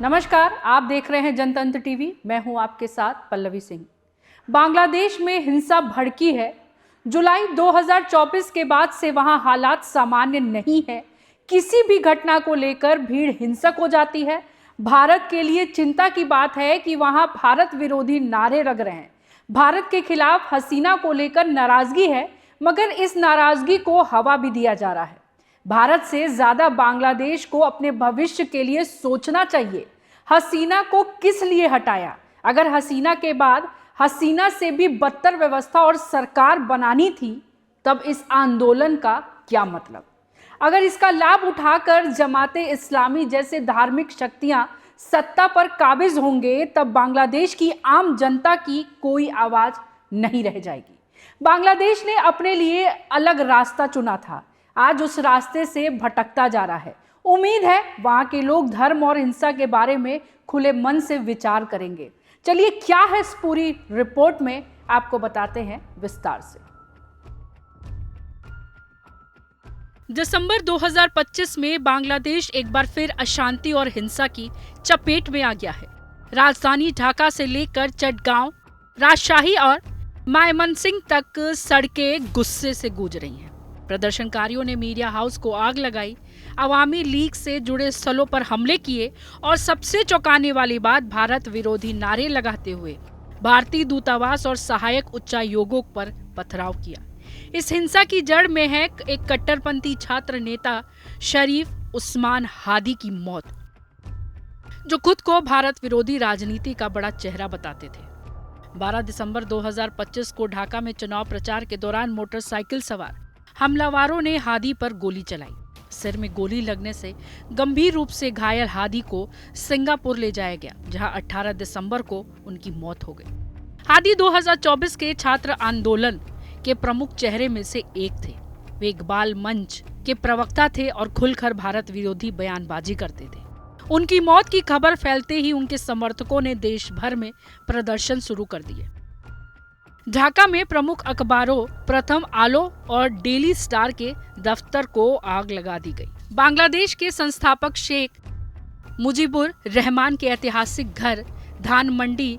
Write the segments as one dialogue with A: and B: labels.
A: नमस्कार, आप देख रहे हैं जनतंत्र टीवी। मैं हूं आपके साथ पल्लवी सिंह। बांग्लादेश में हिंसा भड़की है। जुलाई 2024 के बाद से वहां हालात सामान्य नहीं है। किसी भी घटना को लेकर भीड़ हिंसक हो जाती है। भारत के लिए चिंता की बात है कि वहां भारत विरोधी नारे लग रहे हैं। भारत के खिलाफ हसीना को लेकर नाराजगी है, मगर इस नाराजगी को हवा भी दिया जा रहा है। भारत से ज्यादा बांग्लादेश को अपने भविष्य के लिए सोचना चाहिए। हसीना को किस लिए हटाया? अगर हसीना के बाद हसीना से भी बदतर व्यवस्था और सरकार बनानी थी, तब इस आंदोलन का क्या मतलब? अगर इसका लाभ उठाकर जमाते इस्लामी जैसे धार्मिक शक्तियां सत्ता पर काबिज होंगे, तब बांग्लादेश की आम जनता की कोई आवाज नहीं रह जाएगी। बांग्लादेश ने अपने लिए अलग रास्ता चुना था, आज उस रास्ते से भटकता जा रहा है। उम्मीद है वहां के लोग धर्म और हिंसा के बारे में खुले मन से विचार करेंगे। चलिए, क्या है इस पूरी रिपोर्ट में, आपको बताते हैं विस्तार से। दिसंबर 2025 में बांग्लादेश एक बार फिर अशांति और हिंसा की चपेट में आ गया है। राजधानी ढाका से लेकर चटगांव, राजशाही और मायमनसिंह तक सड़कें गुस्से से गूंज रही हैं। प्रदर्शनकारियों ने मीडिया हाउस को आग लगाई, अवामी लीग से जुड़े स्थलों पर हमले किए और सबसे चौंकाने वाली बात, भारत विरोधी नारे लगाते हुए भारतीय दूतावास और सहायक उच्चायोगों पर पथराव किया। इस हिंसा की जड़ में है एक कट्टरपंथी छात्र नेता शरीफ उस्मान हादी की मौत, जो खुद को भारत विरोधी राजनीति का बड़ा चेहरा बताते थे। 12 दिसंबर 2025 को ढाका में चुनाव प्रचार के दौरान मोटरसाइकिल सवार हमलावरों ने हादी पर गोली चलाई। सिर में गोली लगने से गंभीर रूप से घायल हादी को सिंगापुर ले जाया गया, जहां 18 दिसंबर को उनकी मौत हो गई। हादी 2024 के छात्र आंदोलन के प्रमुख चेहरे में से एक थे। वे इकबाल मंच के प्रवक्ता थे और खुलकर भारत विरोधी बयानबाजी करते थे। उनकी मौत की खबर फैलते ही उनके समर्थकों ने देश भर में प्रदर्शन शुरू कर दिए। ढाका में प्रमुख अखबारों प्रथम आलो और डेली स्टार के दफ्तर को आग लगा दी गई। बांग्लादेश के संस्थापक शेख मुजीबुर रहमान के ऐतिहासिक घर धान मंडी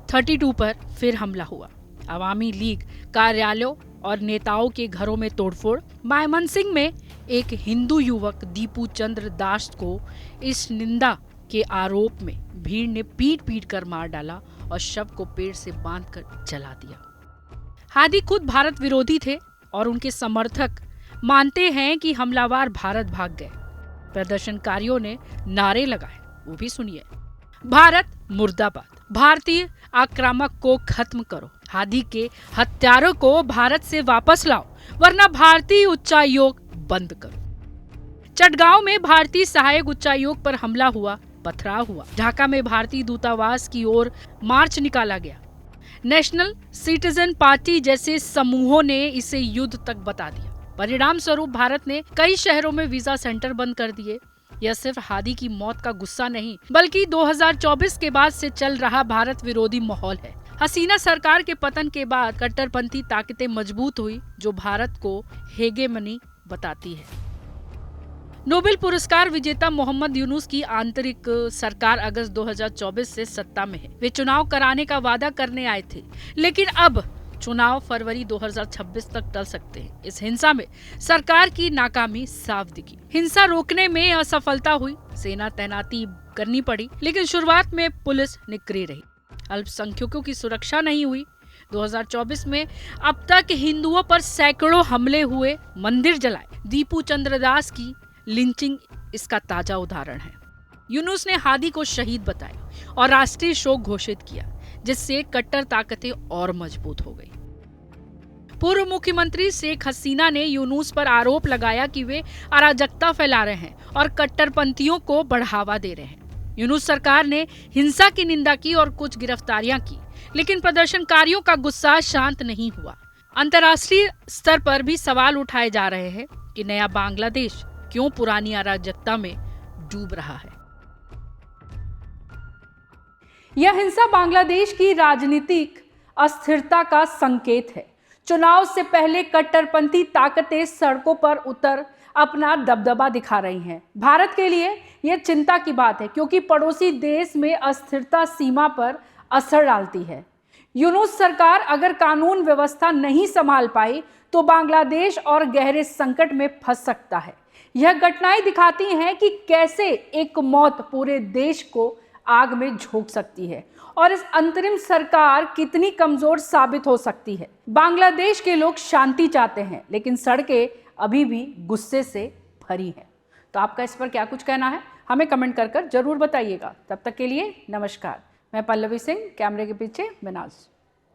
A: 32 पर फिर हमला हुआ। अवामी लीग कार्यालयों और नेताओं के घरों में तोड़फोड़। मायमनसिंह में एक हिंदू युवक दीपू चंद्र दास को इस निंदा के आरोप में भीड़ ने पीट कर मार डाला और शव को पेड़ से बांधकर जला दिया। हादी खुद भारत विरोधी थे और उनके समर्थक मानते हैं कि हमलावर भारत भाग गए। प्रदर्शनकारियों ने नारे लगाए, वो भी सुनिए। भारत मुर्दाबाद, भारतीय आक्रामक को खत्म करो, हादी के हत्यारों को भारत से वापस लाओ, वरना भारतीय उच्चायोग बंद करो। चटगांव में भारतीय सहायक उच्चायोग पर हमला हुआ, पथराव हुआ। ढाका में भारतीय दूतावास की ओर मार्च निकाला गया। नेशनल सिटीजन पार्टी जैसे समूहों ने इसे युद्ध तक बता दिया। परिणाम स्वरूप भारत ने कई शहरों में वीजा सेंटर बंद कर दिए। यह सिर्फ हादी की मौत का गुस्सा नहीं, बल्कि 2024 के बाद से चल रहा भारत विरोधी माहौल है। हसीना सरकार के पतन के बाद कट्टरपंथी ताकतें मजबूत हुई, जो भारत को हेगेमनी बताती है। नोबेल पुरस्कार विजेता मोहम्मद यूनुस की आंतरिक सरकार अगस्त 2024 से सत्ता में है। वे चुनाव कराने का वादा करने आए थे, लेकिन अब चुनाव फरवरी 2026 तक टल सकते हैं। इस हिंसा में सरकार की नाकामी साफ दिखी। हिंसा रोकने में असफलता हुई, सेना तैनाती करनी पड़ी, लेकिन शुरुआत में पुलिस निकरी रही। अल्पसंख्यकों की सुरक्षा नहीं हुई। 2024 में अब तक हिंदुओं पर सैकड़ों हमले हुए, मंदिर जलाए। दीपू चंद्रदास की लिंचिंग इसका ताजा उदाहरण है। यूनुस ने हादी को शहीद बताया और राष्ट्रीय शोक घोषित किया, जिससे कट्टर ताकतें और मजबूत हो गई। पूर्व मुख्यमंत्री शेख हसीना ने यूनुस पर आरोप लगाया कि वे अराजकता फैला रहे हैं और कट्टरपंथियों को बढ़ावा दे रहे हैं। यूनुस सरकार ने हिंसा की निंदा की और कुछ गिरफ्तारियां की, लेकिन प्रदर्शनकारियों का गुस्सा शांत नहीं हुआ। अंतर्राष्ट्रीय स्तर पर भी सवाल उठाए जा रहे हैं कि नया बांग्लादेश क्यों पुरानी अराजकता में डूब रहा है। यह हिंसा बांग्लादेश की राजनीतिक अस्थिरता का संकेत है। चुनाव से पहले कट्टरपंथी ताकतें सड़कों पर उतर अपना दबदबा दिखा रही हैं। भारत के लिए यह चिंता की बात है क्योंकि पड़ोसी देश में अस्थिरता सीमा पर असर डालती है। यूनुस सरकार अगर कानून व्यवस्था नहीं संभाल पाई तो बांग्लादेश और गहरे संकट में फंस सकता है। यह घटनाएं दिखाती हैं कि कैसे एक मौत पूरे देश को आग में झोंक सकती है और इस अंतरिम सरकार कितनी कमजोर साबित हो सकती है। बांग्लादेश के लोग शांति चाहते हैं लेकिन सड़कें अभी भी गुस्से से भरी हैं। तो आपका इस पर क्या कुछ कहना है, हमें कमेंट कर जरूर बताइएगा। तब तक के लिए नमस्कार। मैं पल्लवी सिंह, कैमरे के पीछे मिनाज।